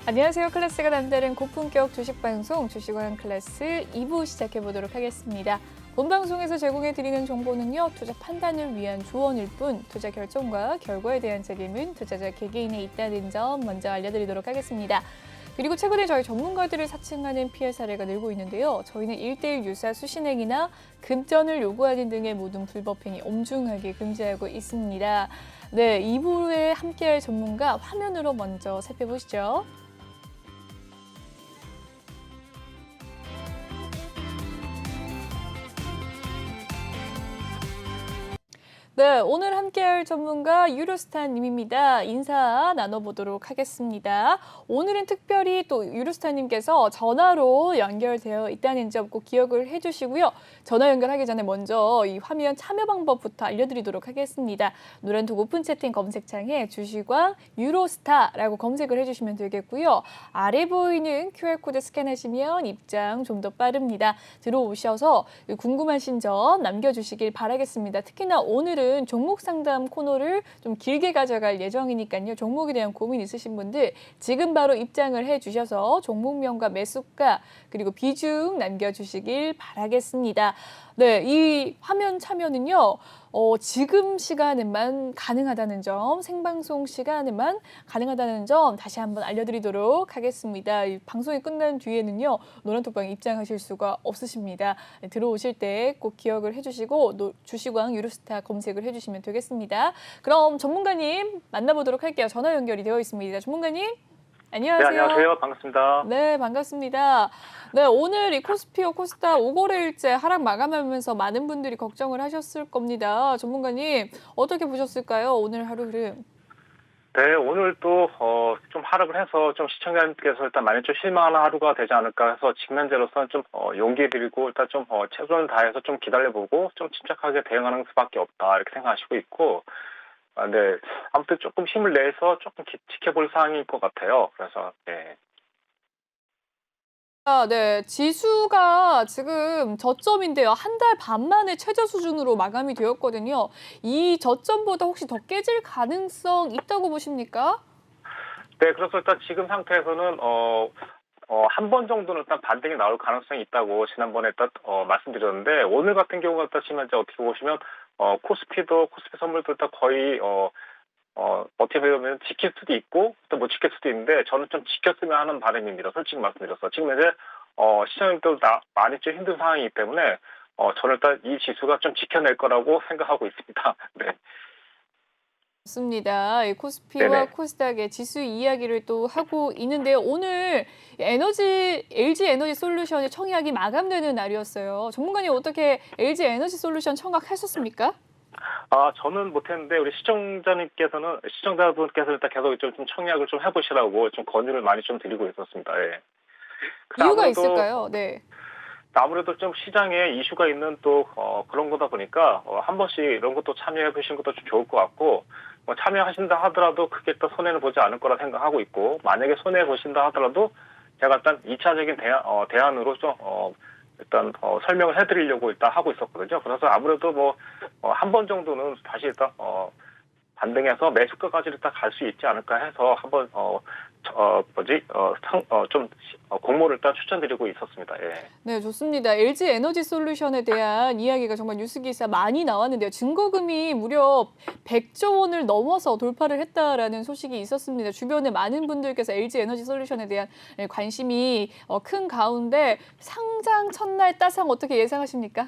안녕하세요. 클래스가 남다른 고품격 주식방송 주식왕 클래스 2부 시작해보도록 하겠습니다. 본 방송에서 제공해드리는 정보는요, 투자 판단을 위한 조언일 뿐 투자 결정과 결과에 대한 책임은 투자자 개개인에 있다는 점 먼저 알려드리도록 하겠습니다. 그리고 최근에 저희 전문가들을 사칭하는 피해 사례가 늘고 있는데요. 저희는 1:1 유사 수신행위나 금전을 요구하는 등의 모든 불법행위 엄중하게 금지하고 있습니다. 네, 2부에 함께할 전문가 화면으로 먼저 살펴보시죠. 네, 오늘 함께할 전문가 유로스타님입니다. 인사 나눠보도록 하겠습니다. 오늘은 특별히 또 유로스타님께서 전화로 연결되어 있다는 점 꼭 기억을 해주시고요. 전화 연결하기 전에 먼저 이 화면 참여 방법부터 알려드리도록 하겠습니다. 노란톡 오픈 채팅 검색창에 주식왕 유로스타라고 검색을 해주시면 되겠고요. 아래 보이는 QR코드 스캔하시면 입장 좀 더 빠릅니다. 들어오셔서 궁금하신 점 남겨주시길 바라겠습니다. 특히나 오늘은 종목 상담 코너를 좀 길게 가져갈 예정이니까요. 종목에 대한 고민 있으신 분들 지금 바로 입장을 해주셔서 종목명과 매수가 그리고 비중 남겨주시길 바라겠습니다. 네, 이 화면 참여는요. 지금 시간에만 가능하다는 점, 생방송 시간에만 가능하다는 점 다시 한번 알려드리도록 하겠습니다. 이 방송이 끝난 뒤에는요. 노란톡방에 입장하실 수가 없으십니다. 네, 들어오실 때 꼭 기억을 해주시고 주식왕 유로스타 검색을 해주시면 되겠습니다. 그럼 전문가님 만나보도록 할게요. 전화 연결이 되어 있습니다. 전문가님. 안녕하세요. 네, 안녕하세요. 반갑습니다. 네, 반갑습니다. 네, 오늘 이 코스피와 코스닥 5거래일째 하락 마감하면서 많은 분들이 걱정을 하셨을 겁니다. 전문가님, 어떻게 보셨을까요? 오늘 하루 흐름. 네, 오늘 또 좀 하락을 해서 좀 시청자님께서 일단 많이 좀 실망하는 하루가 되지 않을까 해서 직면제로서는 좀 용기 드리고 일단 좀 최선을 다해서 좀 기다려보고 좀 침착하게 대응하는 수밖에 없다 이렇게 생각하시고 있고, 네, 아무튼 조금 힘을 내서 조금 지켜볼 사항일 것 같아요. 그래서 네. 네, 지수가 지금 저점인데요. 한 달 반 만에 최저 수준으로 마감이 되었거든요. 이 저점보다 혹시 더 깨질 가능성 있다고 보십니까? 네, 그래서 일단 지금 상태에서는 한 번 정도는 일단 반등이 나올 가능성이 있다고 지난번에 일단 말씀드렸는데, 오늘 같은 경우 같다 치면 이제 어떻게 보시면 코스피 선물도 일단 거의 어떻게 보면 지킬 수도 있고 또 못 지킬 수도 있는데, 저는 좀 지켰으면 하는 바람입니다. 솔직히 말씀드려서 지금 이제 시장님도 많이 좀 힘든 상황이기 때문에 저는 일단 이 지수가 좀 지켜낼 거라고 생각하고 있습니다. 네. 맞습니다. 이 코스피와 네네. 코스닥의 지수 이야기를 또 하고 있는데요. 오늘 LG 에너지 솔루션의 청약이 마감되는 날이었어요. 전문가님 어떻게 LG 에너지 솔루션 청약하셨습니까? 저는 못했는데 우리 시청자분께서는 일단 계속 좀 청약을 좀 해보시라고 좀 권유를 많이 좀 드리고 있었습니다. 예. 그래서 이유가 있을까요? 네. 아무래도 좀 시장에 이슈가 있는 또 그런 거다 보니까 한 번씩 이런 것도 참여해 보시는 것도 좀 좋을 것 같고, 참여하신다 하더라도 크게 또 손해는 보지 않을 거라 생각하고 있고, 만약에 손해 보신다 하더라도 제가 일단 2차적인 대안으로 좀 일단 설명을 해드리려고 일단 하고 있었거든요. 그래서 아무래도 뭐 한 번 정도는 다시 일단 반등해서 매수가까지 일단 갈 수 있지 않을까 해서 한번 좀 공모를 일단 추천드리고 있었습니다. 예. 네, 좋습니다. LG 에너지 솔루션에 대한 이야기가 정말 뉴스 기사 많이 나왔는데요. 증거금이 무려 100조 원을 넘어서 돌파를 했다라는 소식이 있었습니다. 주변에 많은 분들께서 LG 에너지 솔루션에 대한 관심이 큰 가운데 상장 첫날 따상 어떻게 예상하십니까?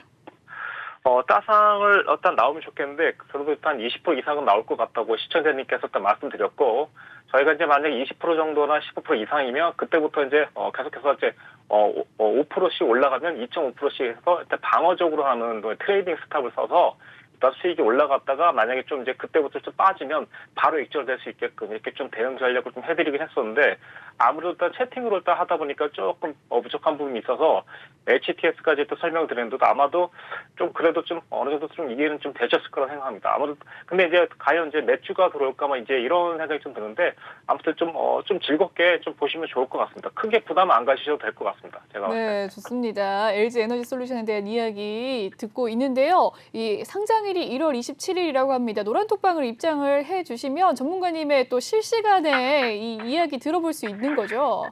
따상을 일단 나오면 좋겠는데, 그래도 일단 20% 이상은 나올 것 같다고 시청자님께서 일단 말씀드렸고, 저희가 이제 만약에 20% 정도나 15% 이상이면 그때부터 이제 계속해서 이제 5%씩 올라가면 2.5%씩 해서 일단 방어적으로 하는 트레이딩 스탑을 써서 일단 수익이 올라갔다가 만약에 좀 이제 그때부터 좀 빠지면 바로 익절될 수 있게끔 이렇게 좀 대응 전략을 좀 해드리긴 했었는데, 아무래도 일단 채팅으로 일단 하다 보니까 조금 부족한 부분이 있어서 HTS까지 또 설명드렸는데도 아마도 좀 그래도 좀 어느 정도 좀 이해는 좀 되셨을 거라 생각합니다. 아무래도 근데 이제 과연 이제 매주가 들어올까만 이제 이런 생각이 좀 드는데, 아무튼 좀 즐겁게 좀 보시면 좋을 것 같습니다. 크게 부담 안 가지셔도 될 것 같습니다. 제가 봤을 때. 네, 좋습니다. LG 에너지 솔루션에 대한 이야기 듣고 있는데요. 이 상장을 입장일이 1월 27일이라고 합니다. 노란톡방으로 입장을 해주시면 전문가님의 또 실시간에 이 이야기 들어볼 수 있는 거죠.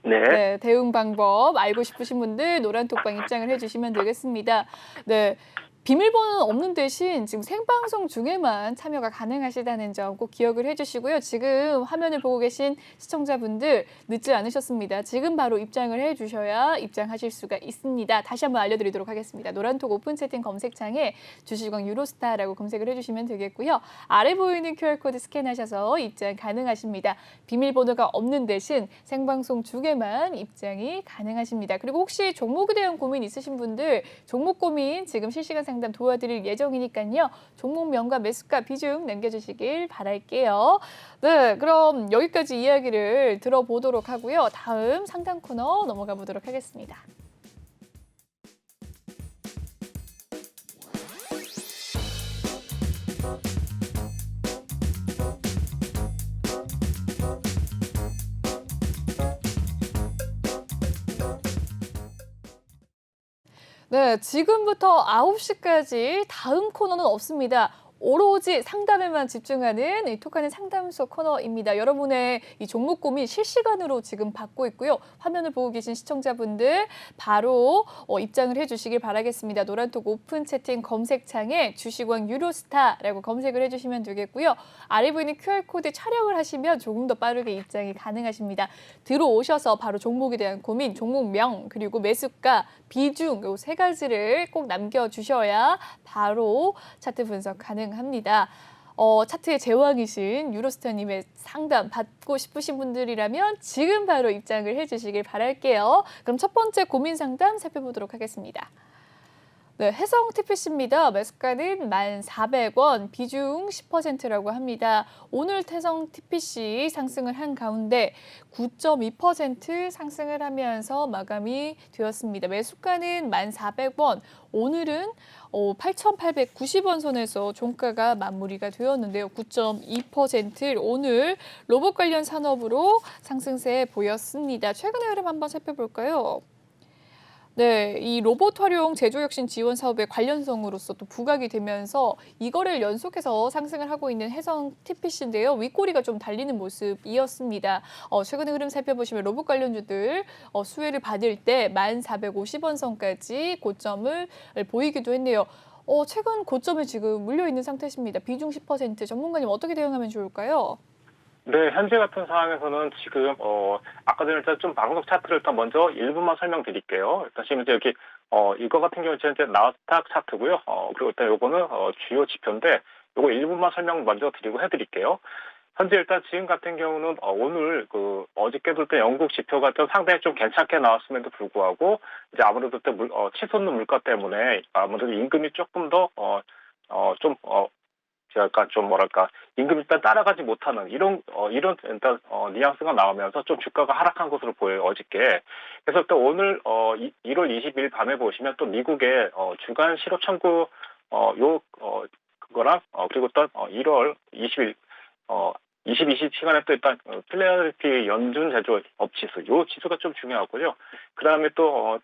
네. 네, 대응 방법 알고 싶으신 분들 노란톡방 입장을 해주시면 되겠습니다. 네. 비밀번호는 없는 대신 지금 생방송 중에만 참여가 가능하시다는 점 꼭 기억을 해주시고요. 지금 화면을 보고 계신 시청자분들 늦지 않으셨습니다. 지금 바로 입장을 해주셔야 입장하실 수가 있습니다. 다시 한번 알려드리도록 하겠습니다. 노란톡 오픈 채팅 검색창에 주식왕 유로스타라고 검색을 해주시면 되겠고요. 아래 보이는 QR코드 스캔하셔서 입장 가능하십니다. 비밀번호가 없는 대신 생방송 중에만 입장이 가능하십니다. 그리고 혹시 종목에 대한 고민 있으신 분들 종목 고민 지금 실시간 상담 도와드릴 예정이니까요. 종목명과 매수가 비중 남겨주시길 바랄게요. 네, 그럼 여기까지 이야기를 들어보도록 하고요. 다음 상담 코너 넘어가 보도록 하겠습니다. 네, 지금부터 9시까지 다음 코너는 없습니다. 오로지 상담에만 집중하는 이 톡하는 상담소 코너입니다. 여러분의 이 종목 고민 실시간으로 지금 받고 있고요. 화면을 보고 계신 시청자분들 바로 입장을 해주시길 바라겠습니다. 노란톡 오픈 채팅 검색창에 주식왕 유로스타라고 검색을 해주시면 되겠고요. 아래 보이는 QR코드 촬영을 하시면 조금 더 빠르게 입장이 가능하십니다. 들어오셔서 바로 종목에 대한 고민, 종목명, 그리고 매수가, 비중 요 세 가지를 꼭 남겨주셔야 바로 차트 분석 가능합니다. 차트의 제왕이신 유로스타님의 상담 받고 싶으신 분들이라면 지금 바로 입장을 해주시길 바랄게요. 그럼 첫 번째 고민 상담 살펴보도록 하겠습니다. 네, 해성 TPC입니다. 매수가는 1,400원, 비중 10%라고 합니다. 오늘 해성 TPC 상승을 한 가운데 9.2% 상승을 하면서 마감이 되었습니다. 매수가는 1,400원, 오늘은 8,890원 선에서 종가가 마무리가 되었는데요. 9.2% 오늘 로봇 관련 산업으로 상승세 보였습니다. 최근의 흐름 한번 살펴볼까요? 네, 이 로봇 활용 제조혁신 지원 사업의 관련성으로서 또 부각이 되면서 이거를 연속해서 상승을 하고 있는 해성 TPC인데요. 윗꼬리가 좀 달리는 모습이었습니다. 최근의 흐름 살펴보시면 로봇 관련주들 수혜를 받을 때 1,450원 선까지 고점을 보이기도 했네요. 최근 고점에 지금 물려 있는 상태십니다. 비중 10%. 전문가님 어떻게 대응하면 좋을까요? 네, 현재 같은 상황에서는 지금 아까 전에 일단 좀 방석 차트를 일단 먼저 일부만 설명드릴게요. 일단 지금 이제 여기 이거 같은 경우는 이제 나스닥 차트고요. 그리고 일단 요거는 주요 지표인데 요거 일부만 설명 먼저 드리고 해드릴게요. 현재 일단 지금 같은 경우는 오늘 어저께도 일단 영국 지표가 좀 상당히 좀 괜찮게 나왔음에도 불구하고 이제 아무래도 또 치솟는 물가 때문에 아무래도 임금이 조금 더 약간 좀 뭐랄까 임금 일단 따라가지 못하는 이런 일단 뉘앙스가 나오면서 좀 주가가 하락한 것으로 보여요 어저께. 그래서 또 오늘 1월 20일 밤에 보시면 또 미국의 주간 실업 청구 그거랑 그리고 또 1월 20일 22시 시간에 또 일단 필라델피아 연준 제조업 지수 요 지수가 좀 중요하고요. 그다음에 또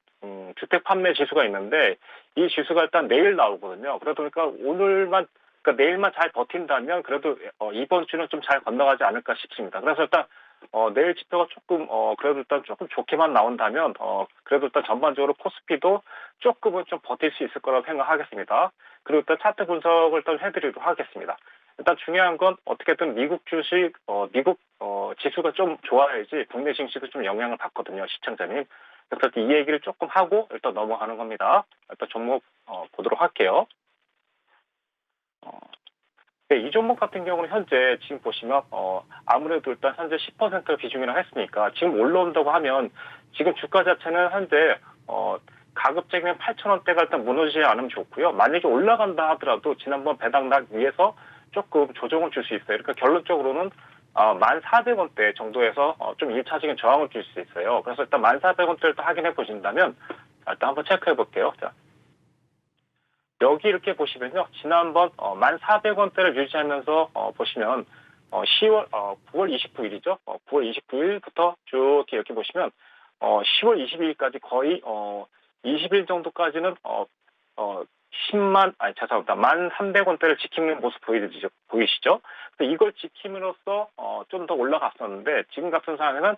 주택 판매 지수가 있는데 이 지수가 일단 내일 나오거든요. 그러다 보니까 그러니까 내일만 잘 버틴다면 그래도 이번 주는 좀 잘 건너가지 않을까 싶습니다. 그래서 일단 내일 지표가 조금 그래도 일단 조금 좋게만 나온다면 그래도 일단 전반적으로 코스피도 조금은 좀 버틸 수 있을 거라고 생각하겠습니다. 그리고 일단 차트 분석을 일단 해드리도록 하겠습니다. 일단 중요한 건 어떻게든 미국 주식 미국 지수가 좀 좋아야지 국내 증시도 좀 영향을 받거든요, 시청자님. 그래서 이 얘기를 조금 하고 일단 넘어가는 겁니다. 일단 종목 보도록 할게요. 네, 이 종목 같은 경우는 현재 지금 보시면 아무래도 일단 현재 10% 비중이라 했으니까 지금 올라온다고 하면 지금 주가 자체는 현재 가급적이면 8,000원대가 일단 무너지지 않으면 좋고요. 만약에 올라간다 하더라도 지난번 배당락 위에서 조금 조정을 줄 수 있어요. 그러니까 결론적으로는 1,400원대 정도에서 좀 1차적인 저항을 줄 수 있어요. 그래서 일단 1,400원대를 또 확인해 보신다면 일단 한번 체크해 볼게요. 자. 여기 이렇게 보시면요. 지난번 1,400원대를 유지하면서 보시면 9월 29일이죠. 9월 29일부터 쭉 이렇게 보시면 10월 22일까지 거의 20일 정도까지는 죄송합니다. 1,300원대를 지키는 모습 보이시죠? 그래서 이걸 지킴으로써 좀 더 올라갔었는데 지금 같은 상황에는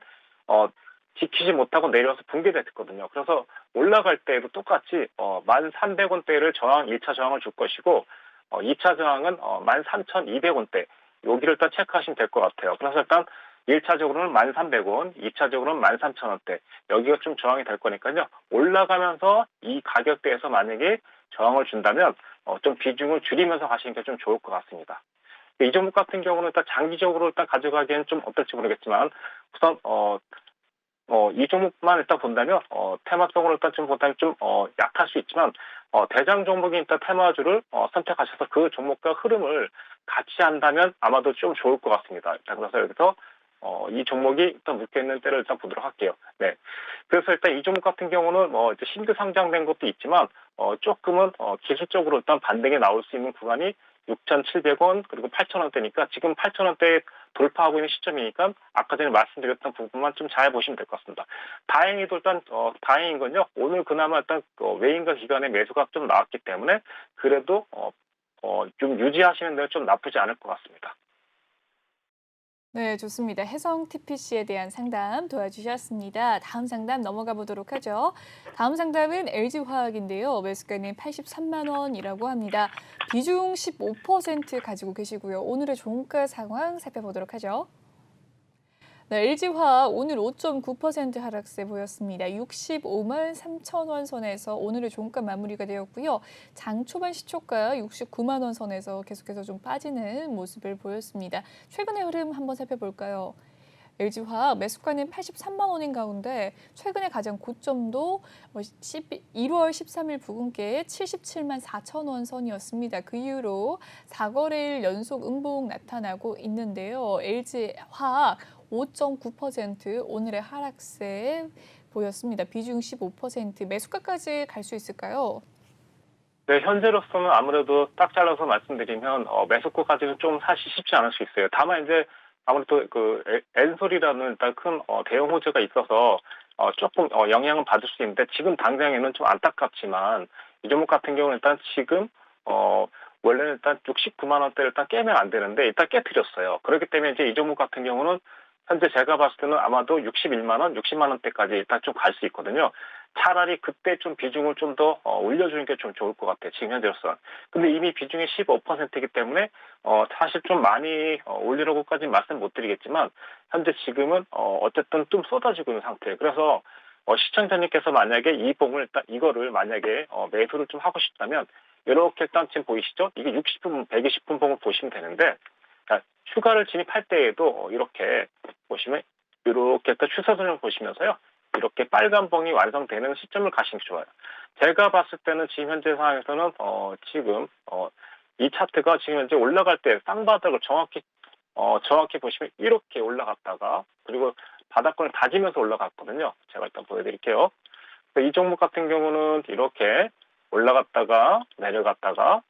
지키지 못하고 내려와서 붕괴됐거든요. 그래서 올라갈 때에도 똑같이 1,300원대를 1차 저항을 줄 것이고 2차 저항은 13,200원대 여기를 일단 체크하시면 될 것 같아요. 그래서 일단 1차적으로는 1,300원, 2차적으로는 13,000원대 여기가 좀 저항이 될 거니까요. 올라가면서 이 가격대에서 만약에 저항을 준다면 좀 비중을 줄이면서 가시는 게 좀 좋을 것 같습니다. 이 종목 같은 경우는 일단 장기적으로 일단 가져가기에는 좀 어떨지 모르겠지만 우선 이 종목만 일단 본다면 테마성으로 일단 좀 본다면 좀 약할 수 있지만 대장 종목인 일단 테마주를 선택하셔서 그 종목과 흐름을 같이 한다면 아마도 좀 좋을 것 같습니다. 일단 그래서 여기서 이 종목이 일단 묶여 있는 때를 일단 보도록 할게요. 네. 그래서 일단 이 종목 같은 경우는 이제 신규 상장된 것도 있지만 조금은 기술적으로 일단 반등이 나올 수 있는 구간이 6,700원 그리고 8,000원대니까 지금 8,000원대 돌파하고 있는 시점이니까 아까 전에 말씀드렸던 부분만 좀 잘 보시면 될 것 같습니다. 다행히도 일단 다행인 건요. 오늘 그나마 일단 외인과 기관의 매수가 좀 나왔기 때문에 그래도 좀 유지하시는 데는 좀 나쁘지 않을 것 같습니다. 네, 좋습니다. 해성 TPC에 대한 상담 도와주셨습니다. 다음 상담 넘어가 보도록 하죠. 다음 상담은 LG화학인데요. 매수가는 83만 원이라고 합니다. 비중 15% 가지고 계시고요. 오늘의 종가 상황 살펴보도록 하죠. 네, LG화학 오늘 5.9% 하락세 보였습니다. 65만 3천 원 선에서 오늘의 종가 마무리가 되었고요. 장 초반 시초가 69만 원 선에서 계속해서 좀 빠지는 모습을 보였습니다. 최근의 흐름 한번 살펴볼까요? LG화학 매수가는 83만 원인 가운데 최근에 가장 고점도 1월 13일 부근께 77만 4천 원 선이었습니다. 그 이후로 4거래일 연속 음봉 나타나고 있는데요. LG화학 5.9% 오늘의 하락세 보였습니다. 비중 15% 매수가까지 갈 수 있을까요? 네, 현재로서는 아무래도 딱 잘라서 말씀드리면 매수가까지는 좀 사실 쉽지 않을 수 있어요. 다만 이제 아무래도 그 엔솔이라는 일단 큰 대형 호재가 있어서 조금 영향을 받을 수 있는데 지금 당장에는 좀 안타깝지만 이 종목 같은 경우는 일단 지금 원래는 일단 69만 원대를 일단 깨면 안 되는데 일단 깨뜨렸어요. 그렇기 때문에 이제 이 종목 같은 경우는 현재 제가 봤을 때는 아마도 61만 원, 60만 원대까지 일단 좀 갈 수 있거든요. 차라리 그때 좀 비중을 좀 더 올려주는 게 좀 좋을 것 같아요. 지금 현재로서. 근데 이미 비중이 15%이기 때문에 사실 좀 많이 올리라고까지는 말씀 못 드리겠지만 현재 지금은 어쨌든 좀 쏟아지고 있는 상태예요. 그래서 시청자님께서 만약에 이거를 만약에 매수를 좀 하고 싶다면 이렇게 일단 지금 보이시죠? 이게 60분, 120분 봉을 보시면 되는데 추가를 진입할 때에도 이렇게 보시면 이렇게 일단 추세선을 보시면서요. 이렇게 빨간 봉이 완성되는 시점을 가시는 게 좋아요. 제가 봤을 때는 지금 현재 상황에서는 지금 이 차트가 지금 현재 올라갈 때 쌍바닥을 정확히 보시면 이렇게 올라갔다가 그리고 바닥권을 다지면서 올라갔거든요. 제가 일단 보여드릴게요. 이 종목 같은 경우는 이렇게 올라갔다가 내려갔다가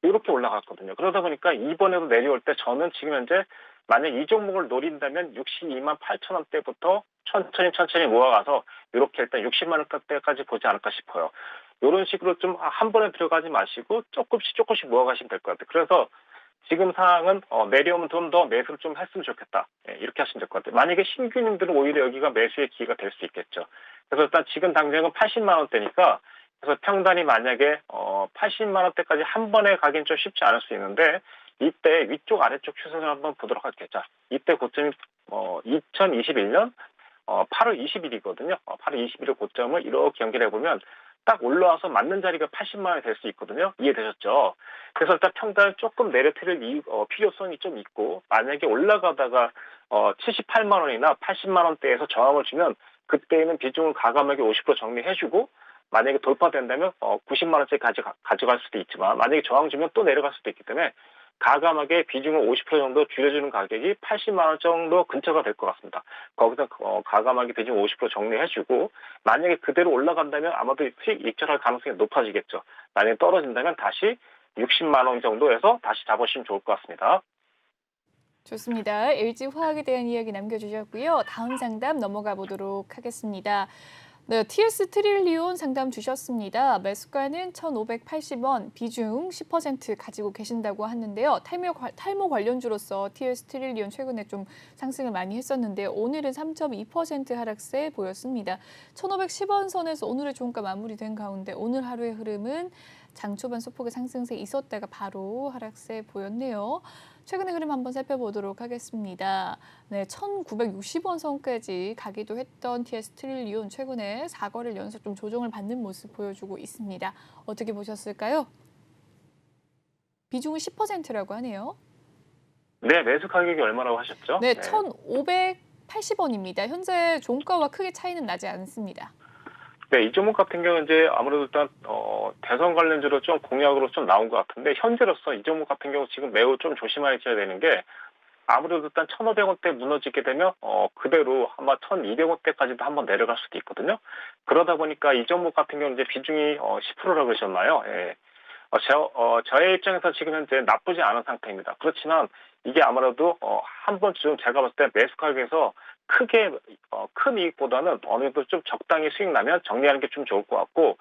이렇게 올라갔거든요. 그러다 보니까 이번에도 내려올 때 저는 지금 현재 만약 이 종목을 노린다면 62만 8천 원대부터 천천히 모아가서 이렇게 일단 60만 원대까지 보지 않을까 싶어요. 이런 식으로 좀 한 번에 들어가지 마시고 조금씩 모아가시면 될 것 같아요. 그래서 지금 상황은 내려오면 좀 더 매수를 좀 했으면 좋겠다. 이렇게 하시면 될 것 같아요. 만약에 신규님들은 오히려 여기가 매수의 기회가 될 수 있겠죠. 그래서 일단 지금 당장은 80만 원대니까 그래서 평단이 만약에 80만 원대까지 한 번에 가긴 좀 쉽지 않을 수 있는데 이때 위쪽 아래쪽 추세를 한번 보도록 할게요. 자, 이때 고점이 2021년 8월 20일이거든요. 8월 20일의 고점을 이렇게 연결해 보면 딱 올라와서 맞는 자리가 80만 원이 될 수 있거든요. 이해되셨죠? 그래서 일단 평단을 조금 내려뜨릴 필요성이 좀 있고 만약에 올라가다가 78만 원이나 80만 원대에서 저항을 주면 그때는 비중을 과감하게 50% 정리해주고 만약에 돌파된다면 90만 원짜리 가져갈 수도 있지만 만약에 저항 주면 또 내려갈 수도 있기 때문에 과감하게 비중을 50% 정도 줄여주는 가격이 80만 원 정도 근처가 될 것 같습니다. 거기서 과감하게 비중 50% 정리해주고 만약에 그대로 올라간다면 아마도 수익 익절할 가능성이 높아지겠죠. 만약에 떨어진다면 다시 60만 원 정도에서 다시 잡으시면 좋을 것 같습니다. 좋습니다. LG화학에 대한 이야기 남겨주셨고요. 다음 상담 넘어가 보도록 하겠습니다. 네, TS 트릴리온 상담 주셨습니다. 매수가는 1,580원, 비중 10% 가지고 계신다고 하는데요. 탈모 관련주로서 TS 트릴리온 최근에 좀 상승을 많이 했었는데 오늘은 3.2% 하락세 보였습니다. 1,510원 선에서 오늘의 종가 마무리된 가운데 오늘 하루의 흐름은 장 초반 소폭의 상승세 있었다가 바로 하락세 보였네요. 최근의 흐름 한번 살펴보도록 하겠습니다. 네, 1,960원 선까지 가기도 했던 TS 트릴리온 최근에 4거래일 연속 좀 조정을 받는 모습 보여주고 있습니다. 어떻게 보셨을까요? 비중은 10%라고 하네요. 네, 매수 가격이 얼마라고 하셨죠? 네, 1,580원입니다. 현재 종가와 크게 차이는 나지 않습니다. 네, 이 종목 같은 경우는 이제 아무래도 일단 대선 관련주로 좀 공약으로 좀 나온 것 같은데 현재로서 이 종목 같은 경우 지금 매우 좀 조심하셔야 되는 게 아무래도 일단 1,500원대 무너지게 되면 그대로 아마 1,200원대까지도 한번 내려갈 수도 있거든요. 그러다 보니까 이 종목 같은 경우는 이제 비중이 10%라고 그러셨나요? 예. 저의 입장에서 지금 현재 나쁘지 않은 상태입니다. 그렇지만 이게 아무래도 한 번쯤 제가 봤을 때 매수 가격에서 크게 큰 이익보다는 어느 정도 좀 적당히 수익 나면 정리하는 게 좀 좋을 것 같고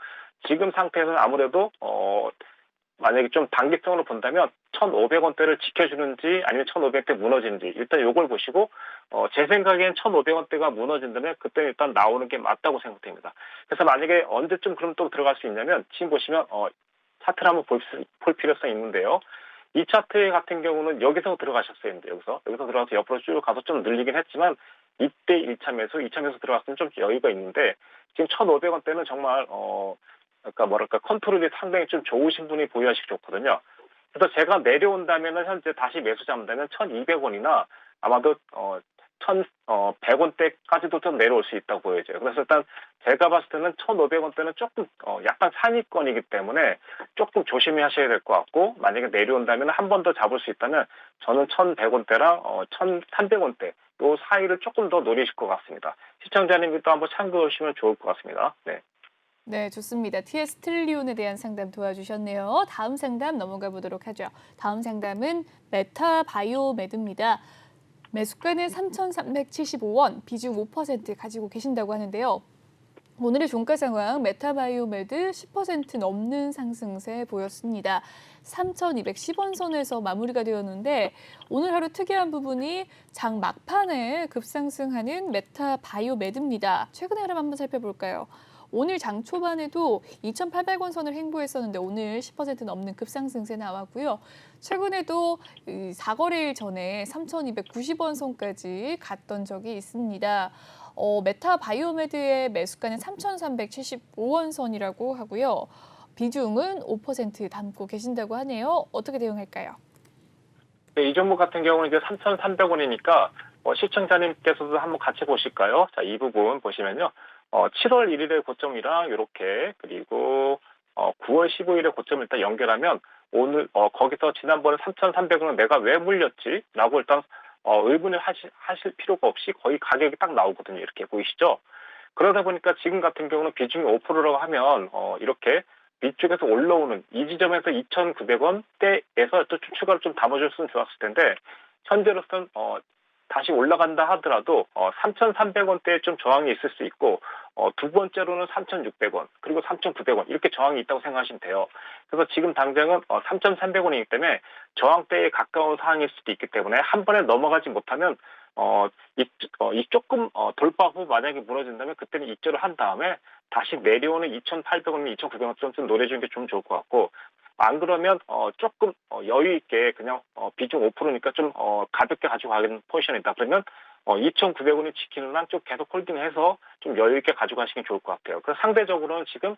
지금 상태에서는 아무래도 만약에 좀 단기성으로 본다면 1,500원대를 지켜주는지 아니면 1,500원대 무너지는지 일단 요걸 보시고 제 생각엔 1,500원대가 무너진다면 그때는 일단 나오는 게 맞다고 생각됩니다. 그래서 만약에 언제쯤 그럼 또 들어갈 수 있냐면 지금 보시면 차트를 한번 볼 필요성이 있는데요. 이 차트 같은 경우는 여기서 들어가셨어야 했는데 여기서 들어가서 옆으로 쭉 가서 좀 늘리긴 했지만 이때 1차 매수, 2차 매수 들어갔으면 좀 여유가 있는데 지금 1,500원대는 정말 그러니까 뭐랄까 컨트롤이 상당히 좀 좋으신 분이 보유하시기 좋거든요. 그래서 제가 내려온다면은 현재 다시 매수 잡는다면 1,200원이나 아마도 1,100원대까지도 좀 내려올 수 있다고 보여져요. 그래서 일단 제가 봤을 때는 1,500원대는 조금 약간 상위권이기 때문에 조금 조심히 하셔야 될 것 같고 만약에 내려온다면 한 번 더 잡을 수 있다면 저는 1,100원대랑 1,300원대 요 사이를 조금 더 노리실 것 같습니다. 시청자님들도 한번 참고해 주시면 좋을 것 같습니다. 네. 네, 좋습니다. TS 트릴리온에 대한 상담 도와주셨네요. 다음 상담 넘어가 보도록 하죠. 다음 상담은 메타바이오메드입니다. 매수가는 3,375원, 비중 5% 가지고 계신다고 하는데요. 오늘의 종가 상황 메타바이오메드 10% 넘는 상승세 보였습니다. 3,210원 선에서 마무리가 되었는데 오늘 하루 특이한 부분이 장 막판에 급상승하는 메타바이오메드입니다. 최근의 흐름 한번 살펴볼까요? 오늘 장 초반에도 2,800원 선을 행보했었는데 오늘 10% 넘는 급상승세 나왔고요. 최근에도 4거래일 전에 3,290원 선까지 갔던 적이 있습니다. 메타바이오메드의 매수가는 3,375원 선이라고 하고요. 비중은 5% 담고 계신다고 하네요. 어떻게 대응할까요? 네, 이 종목 같은 경우는 이제 3,300원이니까 시청자님께서도 한번 같이 보실까요? 자, 이 부분 보시면요. 7월 1일의 고점이랑 이렇게 그리고 9월 15일의 고점을 일단 연결하면 오늘 거기서 지난번에 3,300원은 내가 왜 물렸지? 라고 일단 의문을 하실 필요가 없이 거의 가격이 딱 나오거든요. 이렇게 보이시죠? 그러다 보니까 지금 같은 경우는 비중이 5%라고 하면 이렇게 위쪽에서 올라오는 이 지점에서 2,900원대에서 또 추가로 좀 담아줬으면 좋았을 텐데 현재로서는 다시 올라간다 하더라도 3,300원대에 좀 저항이 있을 수 있고 두 번째로는 3,600원 그리고 3,900원 이렇게 저항이 있다고 생각하시면 돼요. 그래서 지금 당장은 3,300원이기 때문에 저항대에 가까운 상황일 수도 있기 때문에 한 번에 넘어가지 못하면 이 조금 돌파 후 만약에 무너진다면 그때는 입절을 한 다음에 다시 내려오는 2,800원, 2,900원 좀 노려주는 게 좀 좋을 것 같고 안 그러면 조금 여유 있게 그냥 비중 5%니까 좀 가볍게 가지고 가는 포지션이다. 그러면 2,900원이 지키는 한 좀 계속 홀딩해서 좀 여유 있게 가지고 가시는 게 좋을 것 같아요. 그래서 상대적으로는 지금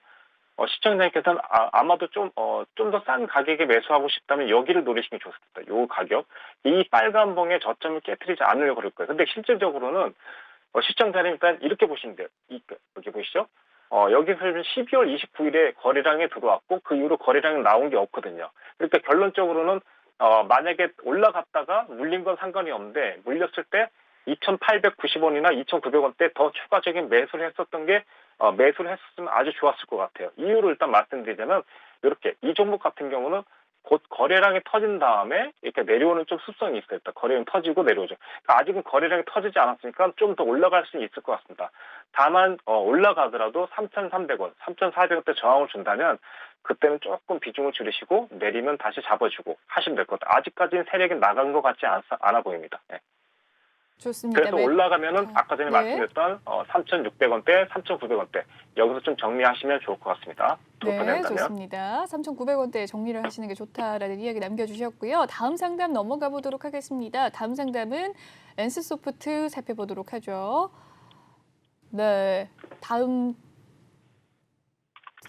시청자님께서는 아마도 좀 더 싼 가격에 매수하고 싶다면 여기를 노리시는 게 좋습니다. 요 가격. 이 빨간 봉의 저점을 깨트리지 않으려고 그럴 거예요. 근데 실질적으로는 시청자님 일단 이렇게 보시면 돼요. 여기 보시죠? 여기서 12월 29일에 거래량이 들어왔고 그 이후로 거래량이 나온 게 없거든요. 그러니까 결론적으로는 만약에 올라갔다가 물린 건 상관이 없는데 물렸을 때 2,890원이나 2,900원대 더 추가적인 매수를 했었던 게 매수를 했었으면 아주 좋았을 것 같아요. 이유를 일단 말씀드리자면 이렇게 이 종목 같은 경우는 곧 거래량이 터진 다음에 이렇게 내려오는 좀 습성이 있어요. 일단 거래량이 터지고 내려오죠. 그러니까 아직은 거래량이 터지지 않았으니까 좀 더 올라갈 수는 있을 것 같습니다. 다만 올라가더라도 3,300원, 3,400원대 저항을 준다면 그때는 조금 비중을 줄이시고 내리면 다시 잡아주고 하시면 될 것 같아요. 아직까지는 세력이 나간 것 같지 않아 보입니다. 네. 좋습니다. 그래서 올라가면은 아까 전에 네. 말씀드렸던 3,600원대, 3,900원대 여기서 좀 정리하시면 좋을 것 같습니다. 네, 돌파된다면. 좋습니다. 3,900원대에 정리를 하시는 게 좋다라는 이야기 남겨주셨고요. 다음 상담 넘어가 보도록 하겠습니다. 다음 상담은 NC소프트 살펴보도록 하죠. 네, 다음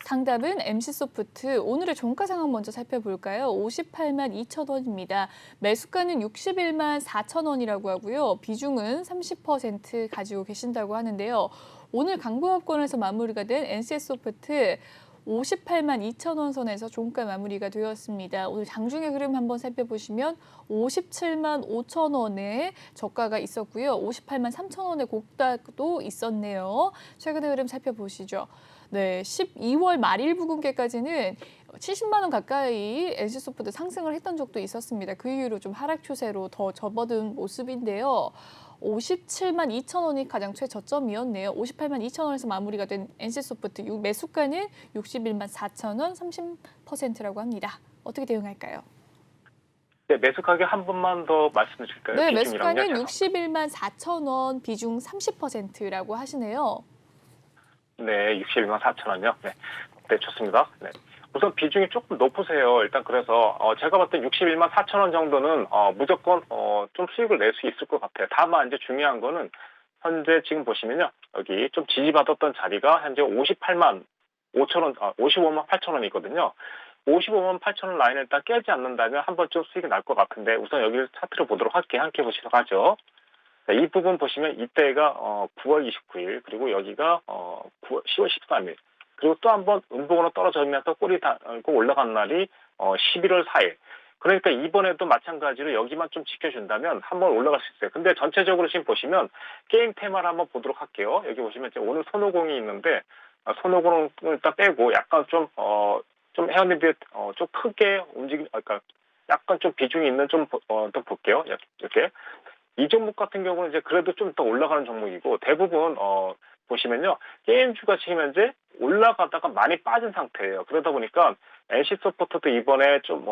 상담은 MC소프트. 오늘의 종가 상황 먼저 살펴볼까요? 58만 2천 원입니다. 매수가는 61만 4천 원이라고 하고요. 비중은 30% 가지고 계신다고 하는데요. 오늘 강보합권에서 마무리가 된 NC소프트 58만 2천 원 선에서 종가 마무리가 되었습니다. 오늘 장중의 흐름 한번 살펴보시면 57만 5천 원의 저가가 있었고요. 58만 3천 원의 고가도 있었네요. 최근의 흐름 살펴보시죠. 네, 12월 말일 부근께까지는 70만 원 가까이 NC소프트 상승을 했던 적도 있었습니다. 그 이후로 좀 하락 추세로 더 접어든 모습인데요. 57만 2천 원이 가장 최저점이었네요. 58만 2천 원에서 마무리가 된 NC소프트 매수가는 61만 4천 원, 30%라고 합니다. 어떻게 대응할까요? 네, 매수 가격 한 번만 더 말씀해 주실까요? 네, 비중이랑요? 매수가는 61만 4천 원, 비중 30%라고 하시네요. 네, 61만 4천 원요. 네. 네, 좋습니다. 네. 우선 비중이 조금 높으세요. 일단 그래서 제가 봤을 때 61만 4천 원 정도는 무조건 좀 수익을 낼 수 있을 것 같아요. 다만 이제 중요한 거는 현재 지금 보시면요. 여기 좀 지지받았던 자리가 현재 58만 5천 원, 55만 8천 원이거든요. 55만 8천 원 라인을 일단 깨지 않는다면 한 번쯤 수익이 날 것 같은데 우선 여기를 차트를 보도록 할게요. 함께 보시도록 하죠. 네, 이 부분 보시면 이때가 9월 29일 그리고 여기가 10월 13일 그리고 또 한 번 음봉으로 떨어지면서 꼬리 달고 올라간 날이 11월 4일. 그러니까 이번에도 마찬가지로 여기만 좀 지켜준다면 한 번 올라갈 수 있어요. 근데 전체적으로 지금 보시면 게임 테마를 한번 보도록 할게요. 여기 보시면 이제 오늘 손오공이 있는데 손오공을 일단 빼고 약간 좀 헤어님 비해 좀 크게 그러니까 약간 좀 비중이 있는 좀 더 볼게요. 이렇게. 이 종목 같은 경우는 이제 그래도 좀 더 올라가는 종목이고 대부분 보시면요 게임주가 지금 현재 올라가다가 많이 빠진 상태예요. 그러다 보니까 NC소프트도 이번에 좀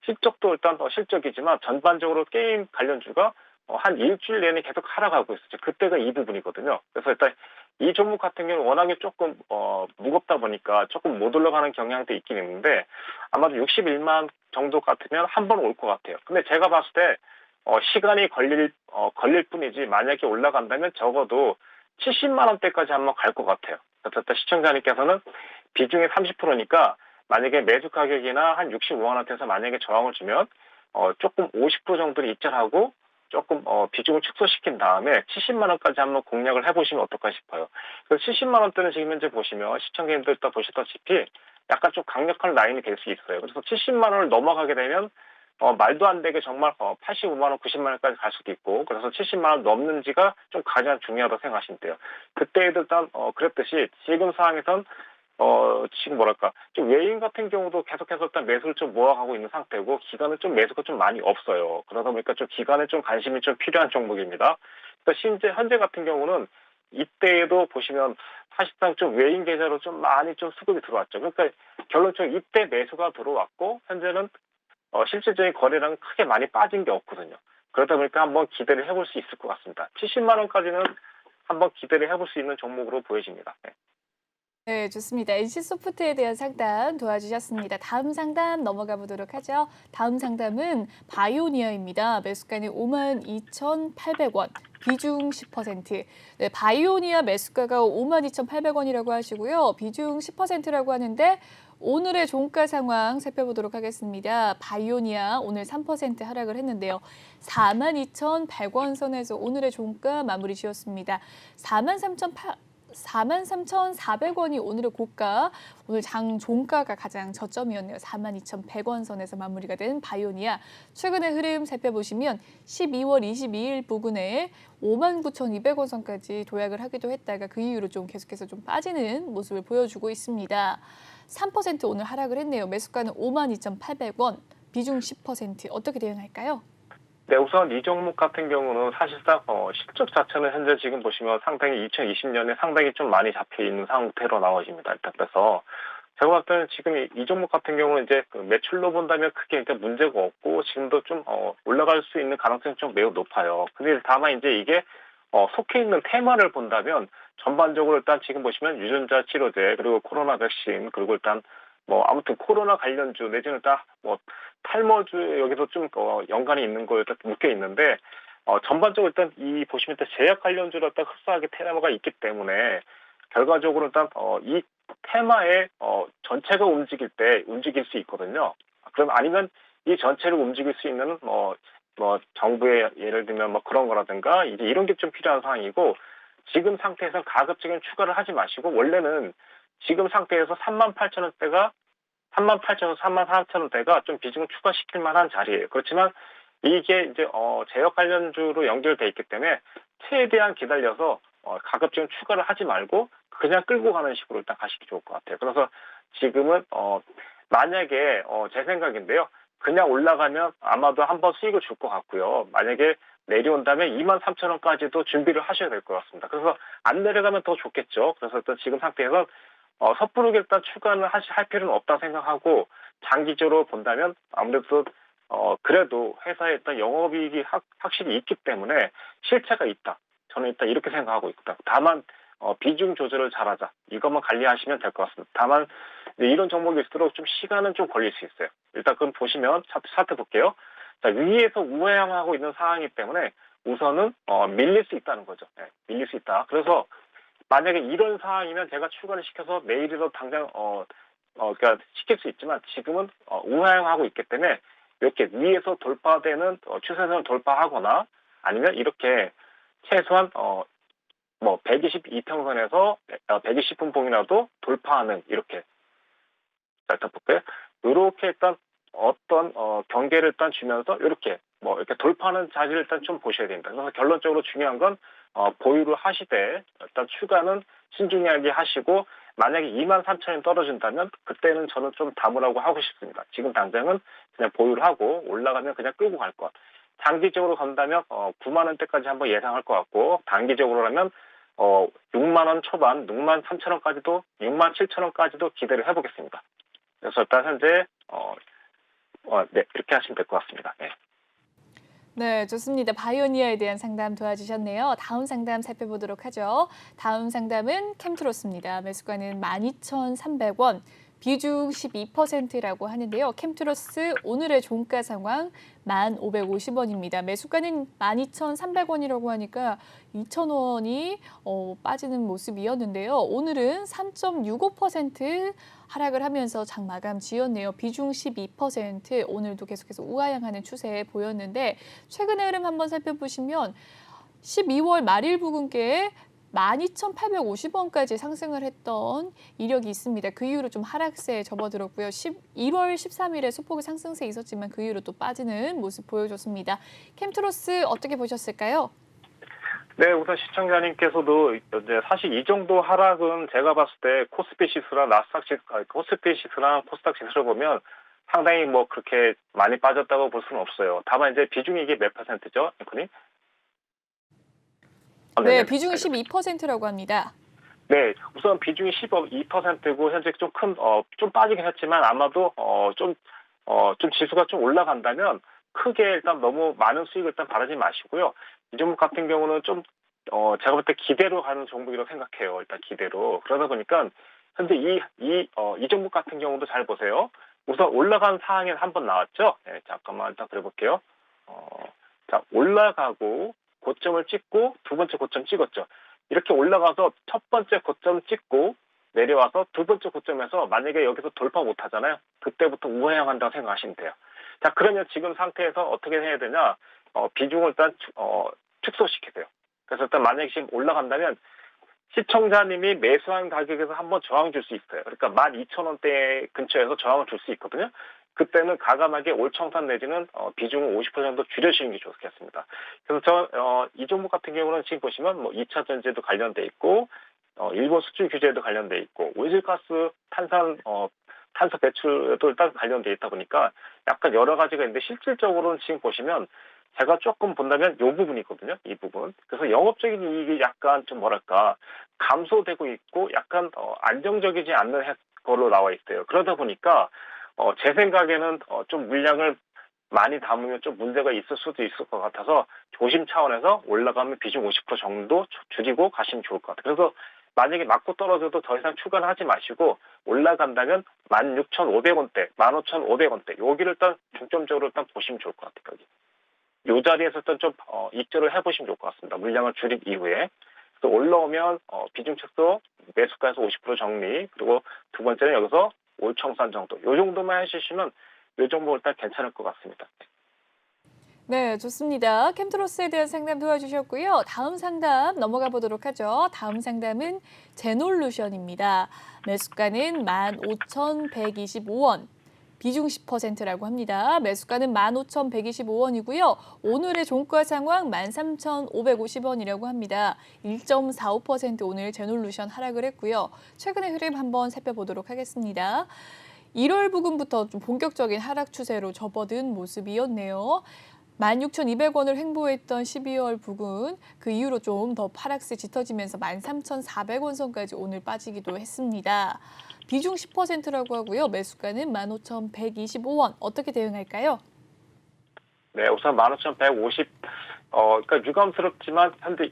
실적도 일단 실적이지만 전반적으로 게임 관련주가 한 일주일 내내 계속 하락하고 있었죠. 그때가 이 부분이거든요. 그래서 일단 이 종목 같은 경우는 워낙에 조금 무겁다 보니까 조금 못 올라가는 경향도 있긴 있는데 아마도 61만 정도 같으면 한 번 올 것 같아요. 근데 제가 봤을 때 시간이 걸릴 뿐이지 만약에 올라간다면 적어도 70만 원대까지 한번 갈 것 같아요. 그래서 시청자님께서는 비중이 30%니까 만약에 매수 가격이나 한 65만 원대에서 만약에 저항을 주면 조금 50% 정도를 입찰하고 조금 비중을 축소시킨 다음에 70만 원까지 한번 공략을 해보시면 어떨까 싶어요. 그래서 70만 원대는 지금 현재 보시면 시청자님들 다 보셨다시피 약간 좀 강력한 라인이 될 수 있어요. 그래서 70만 원을 넘어가게 되면 말도 안 되게 정말 85만 원, 90만 원까지 갈 수도 있고 그래서 70만 원 넘는지가 좀 가장 중요하다고 생각하시면 돼요. 그때도 일단 그랬듯이 지금 상황에선 지금 뭐랄까 좀 외인 같은 경우도 계속해서 일단 매수를 좀 모아가고 있는 상태고 기간은 좀 매수가 좀 많이 없어요. 그러다 보니까 좀 기간에 좀 관심이 좀 필요한 종목입니다. 그래서 현재 같은 경우는 이때에도 보시면 사실상 좀 외인 계좌로 좀 많이 좀 수급이 들어왔죠. 그러니까 결론적으로 이때 매수가 들어왔고 현재는 실질적인 거래량은 크게 많이 빠진 게 없거든요. 그러다 보니까 한번 기대를 해볼 수 있을 것 같습니다. 70만 원까지는 한번 기대를 해볼 수 있는 종목으로 보여집니다. 네. 네, 좋습니다. NC소프트에 대한 상담 도와주셨습니다. 다음 상담 넘어가 보도록 하죠. 다음 상담은 바이오니아입니다. 매수가는 52,800원, 비중 10%. 네, 바이오니아 매수가가 52,800원이라고 하시고요. 비중 10%라고 하는데 오늘의 종가 상황 살펴보도록 하겠습니다. 바이오니아 오늘 3% 하락을 했는데요. 42,100원 선에서 오늘의 종가 마무리 지었습니다. 43,400원이 오늘의 고가, 오늘 장 종가가 가장 저점이었네요. 42,100원 선에서 마무리가 된 바이오니아. 최근의 흐름 살펴보시면 12월 22일 부근에 59,200원 선까지 도약을 하기도 했다가 그 이후로 좀 계속해서 좀 빠지는 모습을 보여주고 있습니다. 3% 오늘 하락을 했네요. 매수가는 52,800원, 비중 10%. 어떻게 대응할까요? 네, 우선 이 종목 같은 경우는 사실상 실적 자체는 현재 지금 보시면 상당히 2020년에 상당히 좀 많이 잡혀 있는 상태로 나와집니다. 일단 그래서 제가 봤을 때는 지금 이 종목 같은 경우는 이제 그 매출로 본다면 크게 일단 문제가 없고 지금도 좀 올라갈 수 있는 가능성이 좀 매우 높아요. 근데 다만 이제 이게 속해 있는 테마를 본다면 전반적으로 일단 지금 보시면 유전자 치료제 그리고 코로나 백신 그리고 일단 뭐 아무튼 코로나 관련주 내지는 일단 뭐 탈모주 여기서 좀 연관이 있는 거 일단 묶여 있는데 전반적으로 일단 이 보시면 일단 제약 관련주로 일단 흡사하게 테마가 있기 때문에 결과적으로 일단 이 테마의 전체가 움직일 때 움직일 수 있거든요. 그럼 아니면 이 전체를 움직일 수 있는 뭐 정부의 예를 들면 뭐 그런 거라든가 이제 이런 게 좀 필요한 상황이고 지금 상태에서 가급적이면 추가를 하지 마시고 원래는 지금 상태에서 38,000원대가 38,000원, 34,000원대가 좀 비중을 추가시킬 만한 자리예요. 그렇지만 이게 이제 제약 관련주로 연결돼 있기 때문에 최대한 기다려서 가급적이면 추가를 하지 말고 그냥 끌고 가는 식으로 일단 가시기 좋을 것 같아요. 그래서 지금은 만약에 제 생각인데요. 그냥 올라가면 아마도 한번 수익을 줄 것 같고요. 만약에 내려온다면 23,000원까지도 준비를 하셔야 될 것 같습니다. 그래서 안 내려가면 더 좋겠죠. 그래서 일단 지금 상태에서 섣부르게 일단 추가는 할 필요는 없다 생각하고 장기적으로 본다면 아무래도 그래도 회사에 일단 영업이익이 확실히 있기 때문에 실체가 있다. 저는 일단 이렇게 생각하고 있다. 다만 비중 조절을 잘하자. 이것만 관리하시면 될 것 같습니다. 다만 이런 종목일수록 좀 시간은 좀 걸릴 수 있어요. 일단 그럼 보시면 차트 볼게요. 자, 위에서 우회향하고 있는 상황이기 때문에 우선은 밀릴 수 있다는 거죠. 네, 밀릴 수 있다. 그래서 만약에 이런 상황이면 제가 추가를 시켜서 내일이라도 당장 그러니까 시킬 수 있지만 지금은 우하향하고 있기 때문에 이렇게 위에서 돌파되는 추세선을 돌파하거나 아니면 이렇게 최소한 뭐 122평선에서 120분 봉이라도 돌파하는 이렇게 자, 일단 볼게요. 이렇게 일단 어떤 경계를 일단 주면서 이렇게 뭐 이렇게 돌파하는 자리를 일단 좀 보셔야 됩니다. 그래서 결론적으로 중요한 건 보유를 하시되 일단 추가는 신중하게 하시고 만약에 23,000원 떨어진다면 그때는 저는 좀 담으라고 하고 싶습니다. 지금 당장은 그냥 보유를 하고 올라가면 그냥 끌고 갈 것. 장기적으로 간다면 9만 원대까지 한번 예상할 것 같고 단기적으로라면 6만 원 초반, 6만 3천 원까지도 6만 7천 원까지도 기대를 해보겠습니다. 그래서 일단 현재 네, 이렇게 하시면 될 것 같습니다. 네. 네, 좋습니다. 바이오니아에 대한 상담 도와주셨네요. 다음 상담 살펴보도록 하죠. 다음 상담은 캠트로스입니다. 매수가는 12,300원, 비중 12%라고 하는데요. 캠트로스 오늘의 종가 상황 1,550원입니다. 매수가는 12,300원이라고 하니까 2,000원이 빠지는 모습이었는데요. 오늘은 3.65% 하락을 하면서 장 마감 지었네요. 비중 12%, 오늘도 계속해서 우하향하는 추세 보였는데 최근의 흐름 한번 살펴보시면 12월 말일 부근께 12,850원까지 상승을 했던 이력이 있습니다. 그 이후로 좀 하락세에 접어들었고요. 1월 13일에 소폭의 상승세 있었지만 그 이후로 또 빠지는 모습 보여줬습니다. 캠트로스 어떻게 보셨을까요? 네, 우선 시청자님께서도 이제 사실 이 정도 하락은 제가 봤을 때 코스피 지수랑 코스피 지수랑 코스닥 지수를 보면 상당히 뭐 그렇게 많이 빠졌다고 볼 수는 없어요. 다만 이제 비중이 이게 몇 %죠, 앵커님? 네, 비중이 12%라고 합니다. 네, 우선 비중이 12%고 현재 좀 빠지긴 했지만 아마도 좀 지수가 좀 올라간다면 크게 일단 너무 많은 수익을 일단 바라지 마시고요. 이 종목 같은 경우는 좀 제가 볼 때 기대로 가는 종목이라고 생각해요. 일단 기대로. 그러다 보니까 현재 이 종목 같은 경우도 잘 보세요. 우선 올라간 상황에 한번 나왔죠. 네, 잠깐만 일단 그려볼게요. 자, 올라가고 고점을 찍고 두 번째 고점 찍었죠. 이렇게 올라가서 첫 번째 고점 찍고 내려와서 두 번째 고점에서 만약에 여기서 돌파 못 하잖아요. 그때부터 우하향한다고 생각하시면 돼요. 자, 그러면 지금 상태에서 어떻게 해야 되냐? 비중을 일단 축소시키세요. 그래서 일단 만약에 지금 올라간다면 시청자님이 매수한 가격에서 한번 저항 줄 수 있어요. 그러니까 12,000원대 근처에서 저항을 줄 수 있거든요. 그때는 과감하게 올청산 내지는 비중을 50% 정도 줄여주시는 게 좋겠습니다. 그래서 이 종목 같은 경우는 지금 보시면 뭐 2차 전지에도 관련돼 있고 일본 수출 규제에도 관련돼 있고 온실가스 탄소 배출에도 일단 관련돼 있다 보니까 약간 여러 가지가 있는데 실질적으로는 지금 보시면 제가 조금 본다면 이 부분이거든요. 이 부분. 그래서 영업적인 이익이 약간 좀 뭐랄까 감소되고 있고 약간 안정적이지 않는 걸로 나와 있어요. 그러다 보니까 제 생각에는 좀 물량을 많이 담으면 좀 문제가 있을 수도 있을 것 같아서 조심 차원에서 올라가면 비중 50% 정도 줄이고 가시면 좋을 것 같아요. 그래서 만약에 맞고 떨어져도 더 이상 추가는 하지 마시고 올라간다면 16,500원대, 15,500원대 여기를 일단 중점적으로 일단 보시면 좋을 것 같아요. 이 자리에서 일단 좀 입절을 해보시면 좋을 것 같습니다. 물량을 줄인 이후에. 그래서 올라오면 비중 축소, 매수가에서 50% 정리, 그리고 두 번째는 여기서 올청산 정도. 이 정도만 해주시면 이 정도 일단 괜찮을 것 같습니다. 네, 좋습니다. 캠트로스에 대한 상담 도와주셨고요. 다음 상담 넘어가 보도록 하죠. 다음 상담은 제놀루션입니다. 매수가는 15,125원. 비중 10%라고 합니다. 매수가는 15,125원이고요. 오늘의 종가 상황 13,550원이라고 합니다. 1.45% 오늘 제놀루션 하락을 했고요. 최근의 흐름 한번 살펴보도록 하겠습니다. 1월 부근부터 좀 본격적인 하락 추세로 접어든 모습이었네요. 16,200원을 횡보했던 12월 부근, 그 이후로 좀 더 하락세 짙어지면서 13,400원 선까지 오늘 빠지기도 했습니다. 비중 10%라고 하고요. 매수가는 15,125원. 어떻게 대응할까요? 네, 우선 15,150, 그러니까 유감스럽지만 현재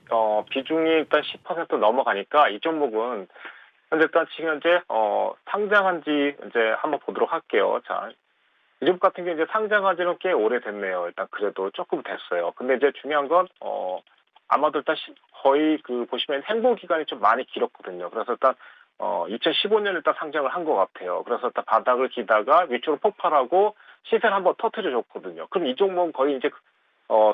비중이 일단 10% 넘어가니까 이 종목은 지금 현재 상장한 지 이제 한번 보도록 할게요. 자, 이 종목 같은 경우 이제 상장한 지는 꽤 오래됐네요. 일단 그래도 조금 됐어요. 근데 이제 중요한 건 아마도 일단 거의 그 보시면 행보 기간이 좀 많이 길었거든요. 그래서 일단 2015년에 일단 상장을 한 것 같아요. 그래서 일단 바닥을 기다가 위쪽으로 폭발하고 시세를 한번 터트려 줬거든요. 그럼 이 종목은 거의 이제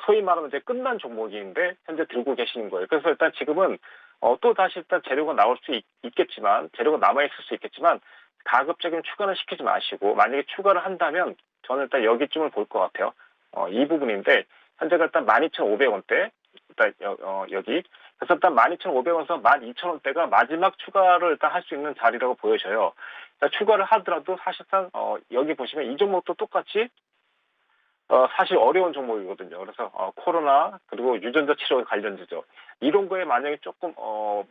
소위 말하면 이제 끝난 종목인데 현재 들고 계시는 거예요. 그래서 일단 지금은 또 다시 일단 재료가 나올 수 있겠지만 재료가 남아 있을 수 있겠지만 가급적이면 추가는 시키지 마시고 만약에 추가를 한다면 저는 일단 여기쯤을 볼 것 같아요. 이 부분인데 현재가 일단 12,500원대 일단 여기 그래서 일단 12,500원에서 12,000원대가 마지막 추가를 일단 할 수 있는 자리라고 보여져요. 그러니까 추가를 하더라도 사실상 여기 보시면 이 종목도 똑같이 사실 어려운 종목이거든요. 그래서 코로나 그리고 유전자 치료 관련주죠. 이런 거에 만약에 조금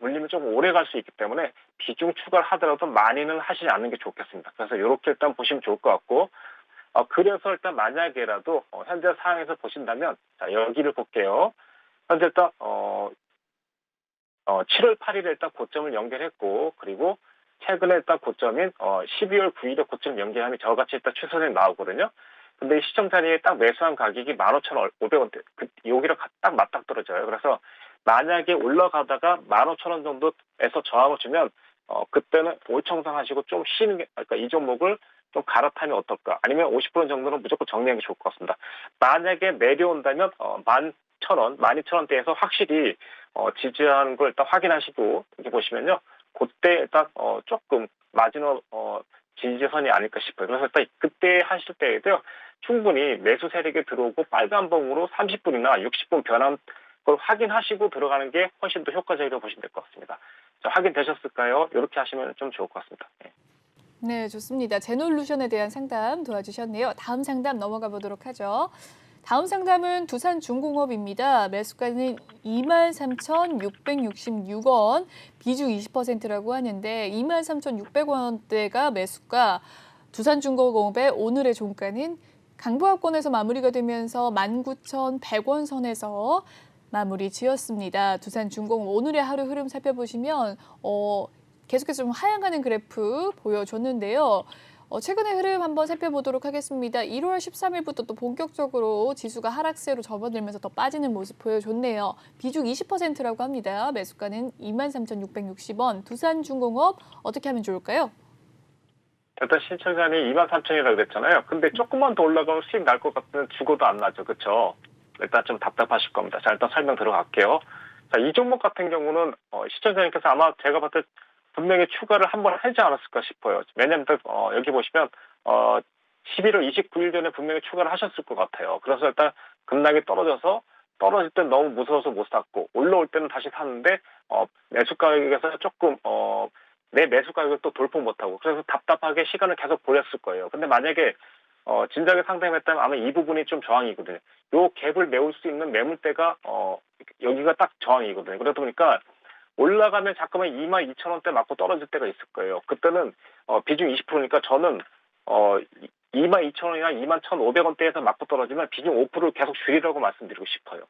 물리면 조금 오래 갈 수 있기 때문에 비중 추가를 하더라도 많이는 하시지 않는 게 좋겠습니다. 그래서 이렇게 일단 보시면 좋을 것 같고 그래서 일단 만약에라도 현재 상황에서 보신다면 자 여기를 볼게요. 현재 일단 7월 8일에 일단 고점을 연결했고 그리고 최근에 일단 고점인 12월 9일에 고점 연결하면 저같이 일단 추세선이 나오거든요. 근데 이 시점 자리에 딱 매수한 가격이 15,500원대, 여기랑 딱 맞닥뜨려져요. 그래서 만약에 올라가다가 15,000원 정도에서 저항을 주면 그때는 올청산하시고 좀 쉬는 게, 그러니까 이 종목을 좀 갈아타면 어떨까? 아니면 50% 정도는 무조건 정리하는 게 좋을 것 같습니다. 만약에 내려온다면 11,000원, 12,000원대에서 확실히 지지하는 걸 일단 확인하시고 이렇게 보시면요, 그때 일단 조금 마지노 지지선이 아닐까 싶어요. 그래서 일단 그때 하실 때에도 충분히 매수 세력이 들어오고 빨간 봉으로 30분이나 60분 변한 걸 확인하시고 들어가는 게 훨씬 더 효과적이라고 보시면 될 것 같습니다. 자, 확인되셨을까요? 이렇게 하시면 좀 좋을 것 같습니다. 네. 네, 좋습니다. 제놀루션에 대한 상담 도와주셨네요. 다음 상담 넘어가 보도록 하죠. 다음 상담은 두산중공업입니다. 매수가는 23,666원, 비중 20%라고 하는데 23,600원대가 매수가, 두산중공업의 오늘의 종가는 강보합권에서 마무리가 되면서 19,100원 선에서 마무리 지었습니다. 두산중공업 오늘의 하루 흐름 살펴보시면 계속해서 좀 하향하는 그래프 보여줬는데요. 최근의 흐름 한번 살펴보도록 하겠습니다. 1월 13일부터 또 본격적으로 지수가 하락세로 접어들면서 더 빠지는 모습 보여줬네요. 비중 20%라고 합니다. 매수가는 23,660원. 두산중공업 어떻게 하면 좋을까요? 일단 신청자니 23,000원이라고 그랬잖아요. 근데 조금만 더 올라가면 수익 날 것 같으면 죽어도 안 나죠. 그렇죠? 일단 좀 답답하실 겁니다. 자, 일단 설명 들어갈게요. 자, 이 종목 같은 경우는 시청자님께서 아마 제가 봤을 때 분명히 추가를 한번 하지 않았을까 싶어요. 왜냐하면 여기 보시면 11월 29일 전에 분명히 추가를 하셨을 것 같아요. 그래서 일단 급락이 떨어질 땐 너무 무서워서 못 샀고 올라올 때는 다시 샀는데 매수 가격에서 조금 내 매수 가격을 또 돌파 못하고 그래서 답답하게 시간을 계속 보냈을 거예요. 근데 만약에 진작에 상담했다면 아마 이 부분이 좀 저항이거든요. 요 갭을 메울 수 있는 매물대가 여기가 딱 저항이거든요. 그러다 보니까 올라가면 자꾸만 22,000원대 맞고 떨어질 때가 있을 거예요. 그때는 비중 20%니까 저는 22,000원이나 21,500원대에서 맞고 떨어지면 비중 5%를 계속 줄이라고 말씀드리고 싶어요.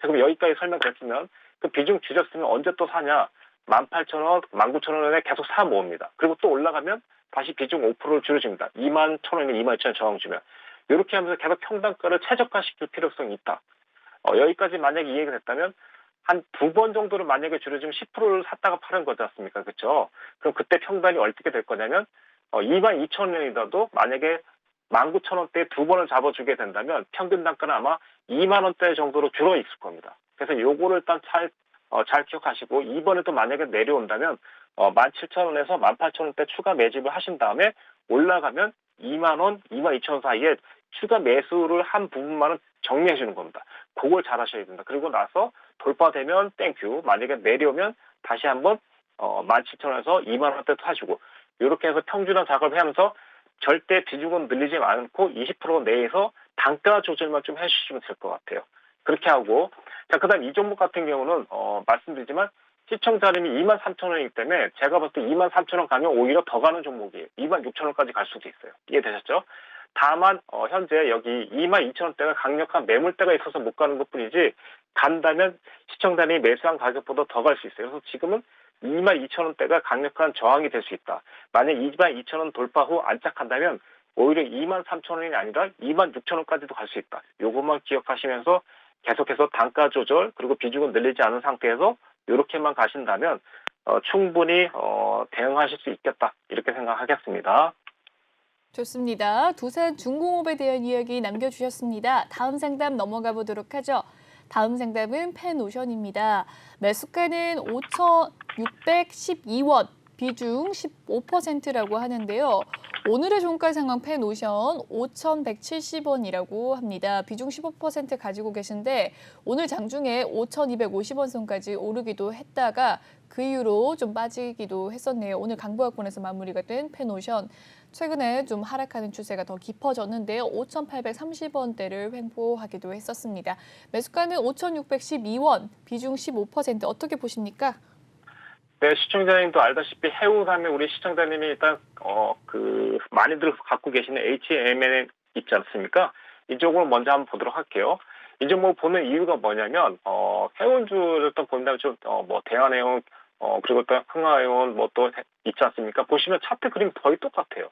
자, 그럼 여기까지 설명됐으면 그 비중 줄였으면 언제 또 사냐? 18,000원, 19,000원에 계속 사 모읍니다. 그리고 또 올라가면 다시 비중 5%를 줄여줍니다. 21,000원이나 22,000원 저항 주면. 이렇게 하면서 계속 평단가를 최저화시킬 필요성이 있다. 여기까지 만약에 이해가 됐다면 한 두 번 정도를 만약에 줄여주면 10%를 샀다가 파는 거지 않습니까? 그렇죠? 그럼 그때 평단이 어떻게 될 거냐면 22,000원이라도 만약에 19,000원대에 두 번을 잡아주게 된다면 평균 단가는 아마 2만 원대 정도로 줄어 있을 겁니다. 그래서 요거를 일단 잘 기억하시고 이번에도 만약에 내려온다면 17,000원에서 18,000원대 추가 매집을 하신 다음에 올라가면 2만 원, 22,000원 사이에 추가 매수를 한 부분만은 정리해 주는 겁니다. 그걸 잘 하셔야 된다. 그리고 나서 돌파되면 땡큐. 만약에 내려오면 다시 한번 17,000원에서 2만 원대 사주고 이렇게 해서 평준화 작업을 하면서 절대 비중은 늘리지 않고 20% 내에서 단가 조절만 좀 해주시면 될 것 같아요. 그렇게 하고 자 그다음 이 종목 같은 경우는 말씀드리지만 시청자님이 23,000원이기 때문에 제가 봤을 때 23,000원 가면 오히려 더 가는 종목이에요. 26,000원까지 갈 수도 있어요. 이해되셨죠? 다만 현재 여기 22,000원대가 강력한 매물대가 있어서 못 가는 것뿐이지 간다면 시청자님이 매수한 가격보다 더 갈 수 있어요. 그래서 지금은 22,000원대가 강력한 저항이 될 수 있다. 만약 22,000원 돌파 후 안착한다면 오히려 23,000원이 아니라 26,000원까지도 갈 수 있다. 요것만 기억하시면서 계속해서 단가 조절 그리고 비중은 늘리지 않은 상태에서 이렇게만 가신다면 충분히 대응하실 수 있겠다. 이렇게 생각하겠습니다. 좋습니다. 두산 중공업에 대한 이야기 남겨주셨습니다. 다음 상담 넘어가 보도록 하죠. 다음 상담은 펜오션입니다. 매수가는 5,612원, 비중 15%라고 하는데요. 오늘의 종가 상황 펜오션 5,170원이라고 합니다. 비중 15% 가지고 계신데 오늘 장중에 5,250원 선까지 오르기도 했다가 그 이후로 좀 빠지기도 했었네요. 오늘 강보합권에서 마무리가 된 펜오션. 최근에 좀 하락하는 추세가 더 깊어졌는데요. 5,830원대를 횡보하기도 했었습니다. 매수가는 5,612원, 비중 15% 어떻게 보십니까? 네, 시청자님도 알다시피 해운하면 우리 시청자님이 일단 많이들 갖고 계시는 HMN 있지 않습니까? 이쪽으로 먼저 한번 보도록 할게요. 이 종목 보는 이유가 뭐냐면 해운주를 또 본다면 좀 대한해운 그리고 또 흥하해운 또 있지 않습니까? 보시면 차트 그림 거의 똑같아요.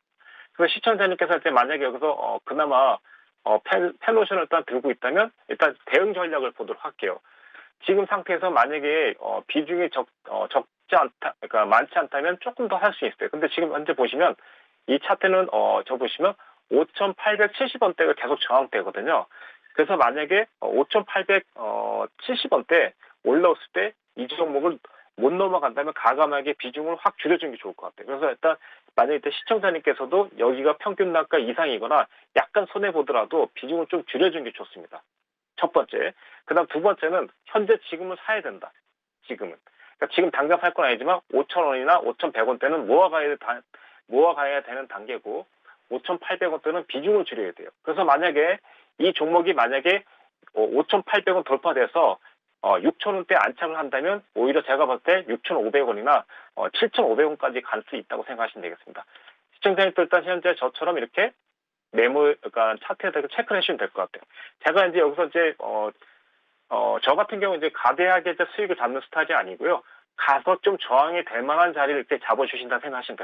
그래서 시청자님께서 할 때 만약에 여기서 그나마 펜오션을 일단 들고 있다면 일단 대응 전략을 보도록 할게요. 지금 상태에서 만약에 비중이 적지 않다, 그러니까 많지 않다면 조금 더 할 수 있어요. 근데 지금 현재 보시면 이 차트는 저 보시면 5,870원대가 계속 저항대거든요. 그래서 만약에 5,870원대 올라왔을 때 이 종목을 못 넘어간다면 과감하게 비중을 확 줄여주는 게 좋을 것 같아요. 그래서 일단 만약에 시청자님께서도 여기가 평균 단가 이상이거나 약간 손해 보더라도 비중을 좀 줄여주는 게 좋습니다. 첫 번째. 그다음 두 번째는 현재 지금은 사야 된다. 지금은. 그러니까 지금 당장 살 건 아니지만 5,000원이나 5,100원대는 모아가야 되는 단계고 5,800원대는 비중을 줄여야 돼요. 그래서 만약에 이 종목이 만약에 5,800원 돌파돼서 6,000원대 안착을 한다면 오히려 제가 봤을 때 6,500원이나 7,500원까지 갈 수 있다고 생각하시면 되겠습니다. 시청자님도 일단 현재 저처럼 이렇게 그러니까 차트에 대해서 체크를 해주시면 될 것 같아요. 제가 이제 여기서 이제 저 같은 경우 이제 가대하게 이제 수익을 잡는 스타일이 아니고요. 가서 좀 저항이 될 만한 자리를 이렇게 잡아준다고 생각하시면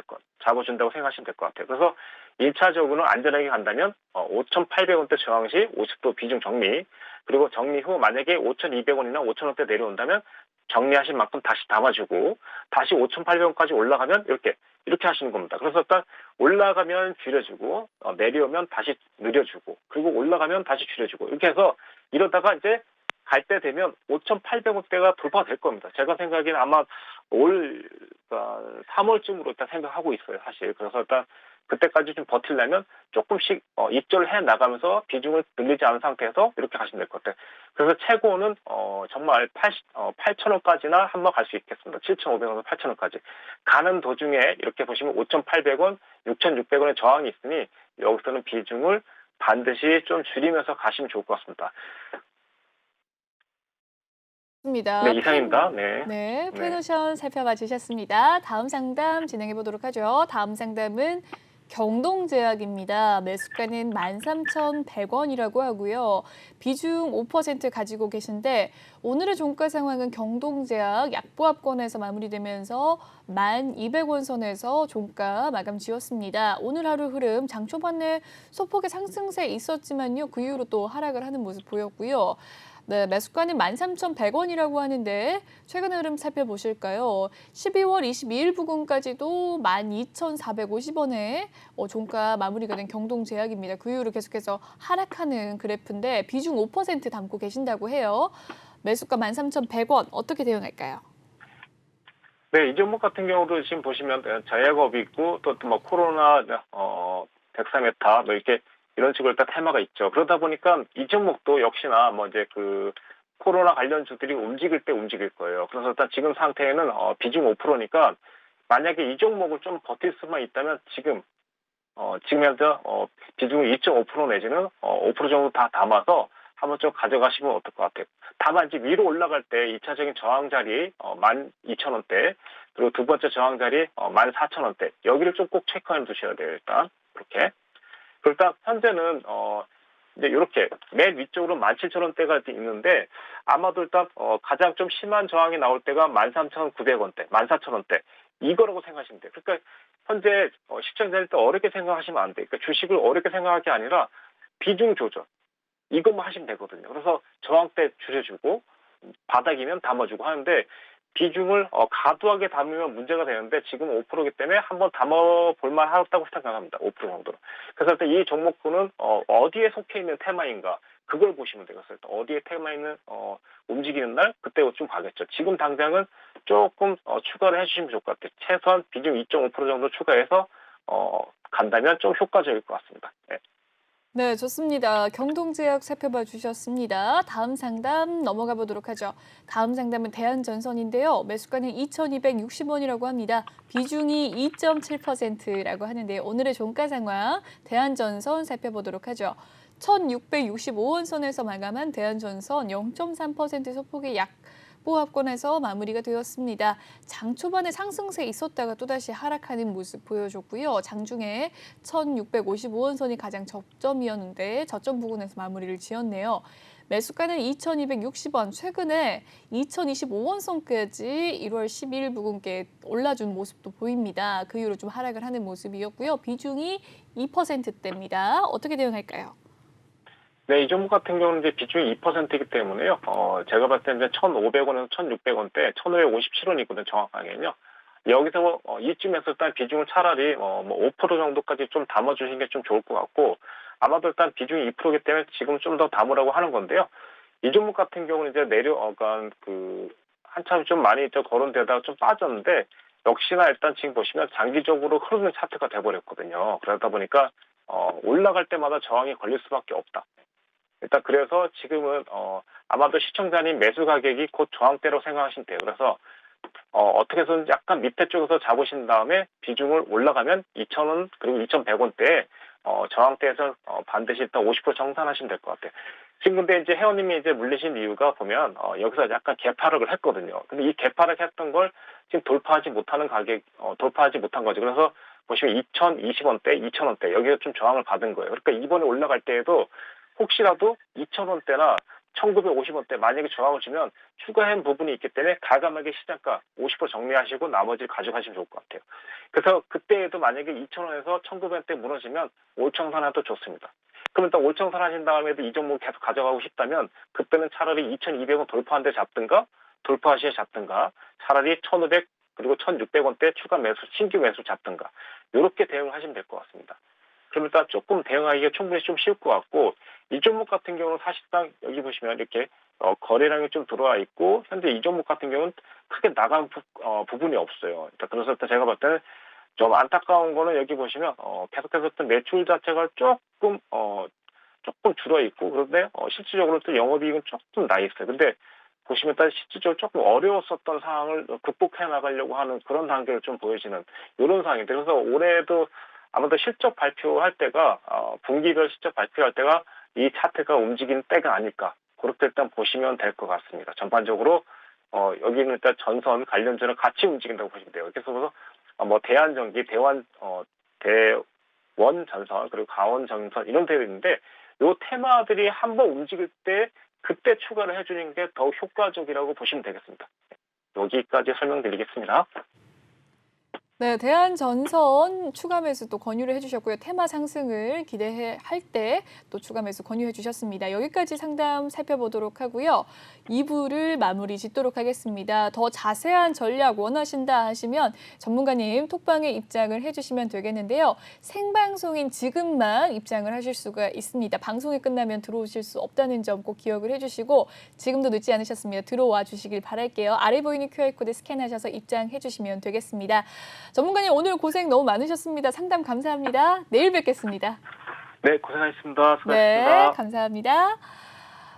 될 것 같아요. 그래서 1차적으로는 안전하게 간다면 5,800원대 저항 시 50도 비중 정리, 그리고 정리 후 만약에 5,200원이나 5,000원대 내려온다면 정리하신 만큼 다시 담아주고 다시 5,800원까지 올라가면 이렇게 하시는 겁니다. 그래서 일단 올라가면 줄여주고 내려오면 다시 늘려주고 그리고 올라가면 다시 줄여주고 이렇게 해서 이러다가 이제 갈 때 되면 5,800원대가 돌파될 겁니다. 제가 생각에는 아마 올 3월쯤으로 일단 생각하고 있어요, 사실. 그래서 일단 그때까지 좀 버틸려면 조금씩 입절을 해 나가면서 비중을 늘리지 않은 상태에서 이렇게 가시면 될 것 같아요. 그래서 최고는 정말 8,000원까지나 한번 갈 수 있겠습니다. 7,500원에서 8,000원까지. 가는 도중에 이렇게 보시면 5,800원, 6,600원의 저항이 있으니 여기서는 비중을 반드시 좀 줄이면서 가시면 좋을 것 같습니다. 네, 입니다. 이상입니다. 네. 네, 네. 펜오션 살펴봐 주셨습니다. 다음 상담 진행해 보도록 하죠. 다음 상담은 경동제약입니다. 매수가는 13,100원이라고 하고요. 비중 5% 가지고 계신데 오늘의 종가 상황은 경동제약 약보합권에서 마무리되면서 1,200원 선에서 종가 마감 지었습니다. 오늘 하루 흐름 장 초반에 소폭의 상승세 있었지만요. 그 이후로 또 하락을 하는 모습 보였고요. 네, 매수가는 13,100원이라고 하는데 최근 흐름 살펴보실까요? 12월 22일 부근까지도 12,450원에 종가 마무리가 된 경동제약입니다. 그 이후로 계속해서 하락하는 그래프인데 비중 5% 담고 계신다고 해요. 매수가 13,100원 어떻게 대응할까요? 네, 이 종목 같은 경우도 지금 보시면 자약업이 있고 또 뭐 코로나 덱사메타 뭐 이렇게 이런 식으로 일단 테마가 있죠. 그러다 보니까 이 종목도 역시나 뭐 이제 그 코로나 관련주들이 움직일 때 움직일 거예요. 그래서 일단 지금 상태에는 비중 5%니까 만약에 이 종목을 좀 버틸 수만 있다면 지금 현재 비중 2.5% 내지는 5% 정도 다 담아서 한번 좀 가져가시면 어떨 것 같아요. 다만 이제 위로 올라갈 때 2차적인 저항 자리 12,000원대 그리고 두 번째 저항 자리 14,000원대 여기를 좀 꼭 체크해 두셔야 돼요. 일단 그렇게. 일단 현재는 이제 이렇게 맨 위쪽으로 17,000원대가 있는데 아마도 일단 가장 좀 심한 저항이 나올 때가 13,900원대, 14,000원대 이거라고 생각하시면 돼요. 그러니까 현재 시청자일 때 어렵게 생각하시면 안 돼요. 그러니까 주식을 어렵게 생각할 게 아니라 비중 조절 이것만 하시면 되거든요. 그래서 저항 때 줄여주고 바닥이면 담아주고 하는데 비중을 과도하게 담으면 문제가 되는데 지금 5%이기 때문에 한번 담아볼 만하다고 생각합니다. 5% 정도로. 그래서 일단 이 종목군은 어디에 속해 있는 테마인가 그걸 보시면 되겠어요. 어디에 테마 있는 움직이는 날 그때 좀 가겠죠. 지금 당장은 조금 추가를 해주시면 좋을 것 같아요. 최소한 비중 2.5% 정도 추가해서 간다면 좀 효과적일 것 같습니다. 네. 네, 좋습니다. 경동제약 살펴봐 주셨습니다. 다음 상담 넘어가 보도록 하죠. 다음 상담은 대한전선인데요. 매수가는 2,260원이라고 합니다. 비중이 2.7%라고 하는데요. 오늘의 종가 상황 대한전선 살펴보도록 하죠. 1,665원 선에서 마감한 대한전선 0.3% 소폭의 약보합권에서 마무리가 되었습니다. 장 초반에 상승세 있었다가 또다시 하락하는 모습 보여줬고요. 장중에 1,655원 선이 가장 저점이었는데 저점 부근에서 마무리를 지었네요. 매수가는 2,260원, 최근에 2,025원 선까지 1월 12일 부근께 올라준 모습도 보입니다. 그 이후로 좀 하락을 하는 모습이었고요. 비중이 2%대입니다. 어떻게 대응할까요? 네, 이 종목 같은 경우는 이제 비중이 2%이기 때문에요. 제가 봤을 때 이제 1,500원에서 1,600원대, 1,557원이거든요, 정확하게는요. 여기서 이쯤에서 일단 비중을 차라리 뭐 5% 정도까지 좀 담아주시는 게 좀 좋을 것 같고, 아마도 일단 비중이 2%이기 때문에 지금 좀 더 담으라고 하는 건데요. 이 종목 같은 경우는 이제 그러니까 한참 좀 많이 거론되다가 좀 빠졌는데, 역시나 일단 지금 보시면 장기적으로 흐르는 차트가 돼버렸거든요. 그러다 보니까 올라갈 때마다 저항이 걸릴 수밖에 없다. 일단 그래서 지금은 아마도 시청자님 매수 가격이 곧 저항대로 생각하시면 돼요. 그래서 어떻게 해서든 약간 밑에 쪽에서 잡으신 다음에 비중을 올라가면 2,000원 그리고 2,100원대에 저항대에서 반드시 일단 50% 정산하시면 될 것 같아요. 지금 근데 이제 회원님이 이제 물리신 이유가 보면 여기서 약간 개파락을 했거든요. 근데 이 개파락 했던 걸 지금 돌파하지 못한 거죠. 그래서 보시면 2,020원대, 2,000원대 여기서 좀 저항을 받은 거예요. 그러니까 이번에 올라갈 때에도 혹시라도 2,000원대나 1,950원대 만약에 저항을 주면 추가한 부분이 있기 때문에 과감하게 시장가 50% 정리하시고 나머지를 가져가시면 좋을 것 같아요. 그래서 그때에도 만약에 2,000원에서 1,900원대 무너지면 올청산화도 좋습니다. 그러면 또 올청산 하신 다음에도 이 종목 계속 가져가고 싶다면 그때는 차라리 2,200원 돌파한 데 잡든가 돌파시에 잡든가 차라리 1,500 그리고 1,600원대 추가 매수 신규 매수 잡든가 이렇게 대응을 하시면 될 것 같습니다. 그럼 일단 조금 대응하기가 충분히 좀 쉬울 것 같고 이 종목 같은 경우는 사실상 여기 보시면 이렇게 거래량이 좀 들어와 있고 현재 이 종목 같은 경우는 크게 나간 부분이 없어요. 그래서 일단 제가 봤을 때는 좀 안타까운 거는 여기 보시면 계속해서 어떤 매출 자체가 조금 줄어 있고 그런데 실질적으로 또 영업이익은 조금 나 있어요. 근데 보시면 일단 실질적으로 조금 어려웠었던 상황을 극복해 나가려고 하는 그런 단계를 좀 보여지는 이런 상황인데 그래서 올해도 아무래도 실적 발표할 때가 분기별 실적 발표할 때가 이 차트가 움직이는 때가 아닐까 그렇게 일단 보시면 될 것 같습니다. 전반적으로 여기는 일단 전선 관련주는 같이 움직인다고 보시면 돼요. 그래서 뭐 대한전기, 대원전선 그리고 가원전선 이런 데가 있는데 요 테마들이 한번 움직일 때 그때 추가를 해주는 게 더욱 효과적이라고 보시면 되겠습니다. 여기까지 설명드리겠습니다. 네, 대한전선 추가 매수 또 권유를 해주셨고요. 테마 상승을 기대할 때 또 추가 매수 권유해 주셨습니다. 여기까지 상담 살펴보도록 하고요. 2부를 마무리 짓도록 하겠습니다. 더 자세한 전략 원하신다 하시면 전문가님 톡방에 입장을 해주시면 되겠는데요. 생방송인 지금만 입장을 하실 수가 있습니다. 방송이 끝나면 들어오실 수 없다는 점 꼭 기억을 해주시고 지금도 늦지 않으셨습니다. 들어와 주시길 바랄게요. 아래 보이는 QR코드 스캔하셔서 입장해 주시면 되겠습니다. 전문가님 오늘 고생 너무 많으셨습니다. 상담 감사합니다. 내일 뵙겠습니다. 네, 고생하셨습니다. 수고하셨습니다. 네, 감사합니다.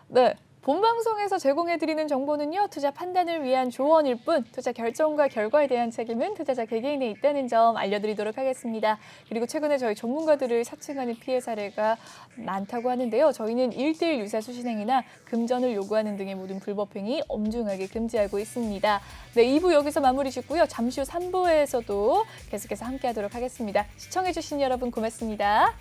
네. 본방송에서 제공해드리는 정보는요. 투자 판단을 위한 조언일 뿐 투자 결정과 결과에 대한 책임은 투자자 개개인에 있다는 점 알려드리도록 하겠습니다. 그리고 최근에 저희 전문가들을 사칭하는 피해 사례가 많다고 하는데요. 저희는 1:1 유사 수신행위나 금전을 요구하는 등의 모든 불법 행위 엄중하게 금지하고 있습니다. 네, 2부 여기서 마무리 짓고요. 잠시 후 3부에서도 계속해서 함께하도록 하겠습니다. 시청해주신 여러분 고맙습니다.